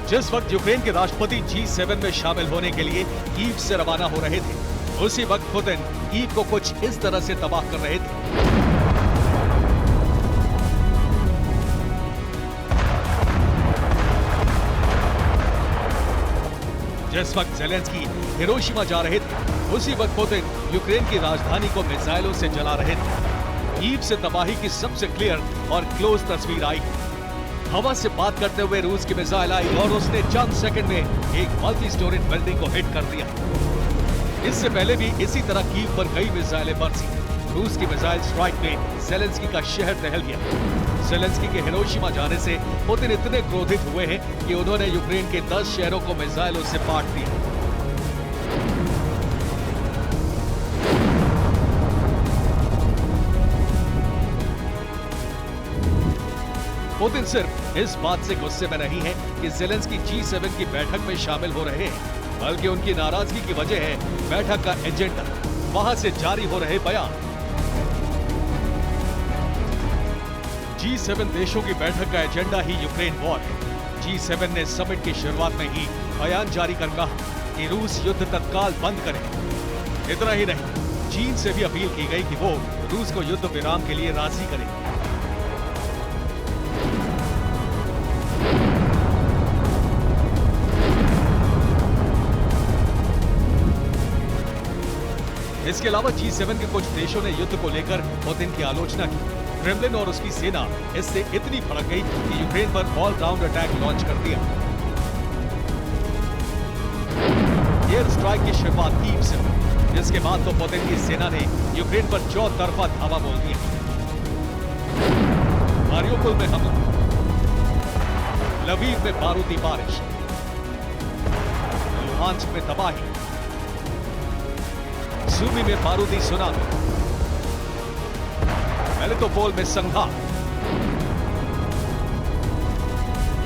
जिस वक्त यूक्रेन के राष्ट्रपति G7 में शामिल होने के लिए कीव से रवाना हो रहे थे, उसी वक्त पुतिन कीव को कुछ इस तरह से तबाह कर रहे थे। जिस वक्त ज़ेलेंस्की हिरोशिमा जा रहे थे, उसी वक्त पुतिन यूक्रेन की राजधानी को मिसाइलों से जला रहे थे। कीव से तबाही की सबसे क्लियर और क्लोज तस्वीर आई। हवा से बात करते हुए रूस की मिसाइल आई और उसने चंद सेकंड में एक मल्टी स्टोरेज बिल्डिंग को हिट कर दिया। इससे पहले भी इसी तरह कीव पर कई मिसाइलें बरसी। रूस की मिसाइल स्ट्राइक में ज़ेलेंस्की का शहर दहल गया। ज़ेलेंस्की के हिरोशिमा जाने से पुतिन इतने क्रोधित हुए हैं कि उन्होंने यूक्रेन के 10 शहरों को मिसाइलों से पाट दिया। पुतिन सिर्फ इस बात से गुस्से में नहीं है कि ज़ेलेंस्की G7 की बैठक में शामिल हो रहे हैं, बल्कि उनकी नाराजगी की वजह है बैठक का एजेंडा, वहां से जारी हो रहे बयान। G7 देशों की बैठक का एजेंडा ही यूक्रेन वॉर है। G7 ने समिट की शुरुआत में ही बयान जारी कर कहा कि रूस युद्ध तत्काल बंद करे। इतना ही नहीं, चीन से भी अपील की गई कि वो रूस को युद्ध विराम के लिए राजी करे। इसके अलावा G7 के कुछ देशों ने युद्ध को लेकर पुतिन की आलोचना की। क्रेमलिन और उसकी सेना इससे इतनी भड़क गई कि यूक्रेन पर ऑल राउंड अटैक लॉन्च कर दिया। एयर स्ट्राइक की शुरुआत कीव से हुई, जिसके बाद तो पुतिन की सेना ने यूक्रेन पर चौतरफा धावा बोल दिया। मारियोपोल में हमला, लवीव में बारूदी बारिश, लुहांस्क में तबाही, सूमी में बारूदी सुनामी, मेलिटोपोल में संघार,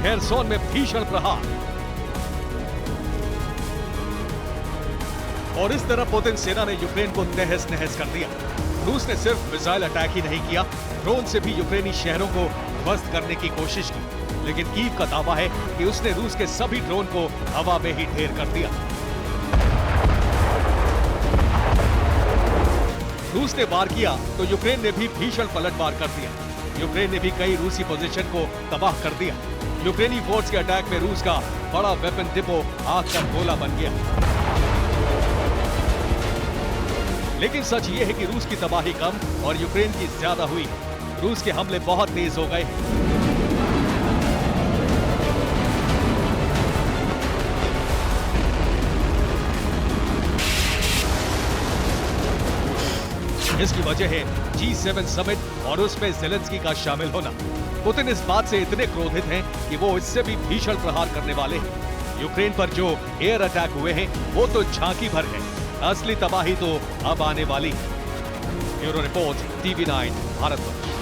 खेरसोन में भीषण प्रहार। और इस तरह पुतिन सेना ने यूक्रेन को तहस नहस कर दिया। रूस ने सिर्फ मिसाइल अटैक ही नहीं किया, ड्रोन से भी यूक्रेनी शहरों को ध्वस्त करने की कोशिश की। लेकिन कीव का दावा है कि उसने रूस के सभी ड्रोन को हवा में ही ढेर कर दिया। रूस ने वार किया तो यूक्रेन ने भी भीषण पलटवार कर दिया। यूक्रेन ने भी कई रूसी पोजीशन को तबाह कर दिया। यूक्रेनी फोर्स के अटैक में रूस का बड़ा वेपन डिपो आग का गोला बन गया। लेकिन सच ये है कि रूस की तबाही कम और यूक्रेन की ज्यादा हुई। रूस के हमले बहुत तेज हो गए। इसकी वजह है G7 समिट और उसमें ज़ेलेंस्की का शामिल होना। पुतिन इस बात से इतने क्रोधित हैं कि वो इससे भी भीषण प्रहार करने वाले हैं। यूक्रेन पर जो एयर अटैक हुए हैं वो तो झांकी भर है, असली तबाही तो अब आने वाली है। Bureau report, TV9 Bharatvarsh.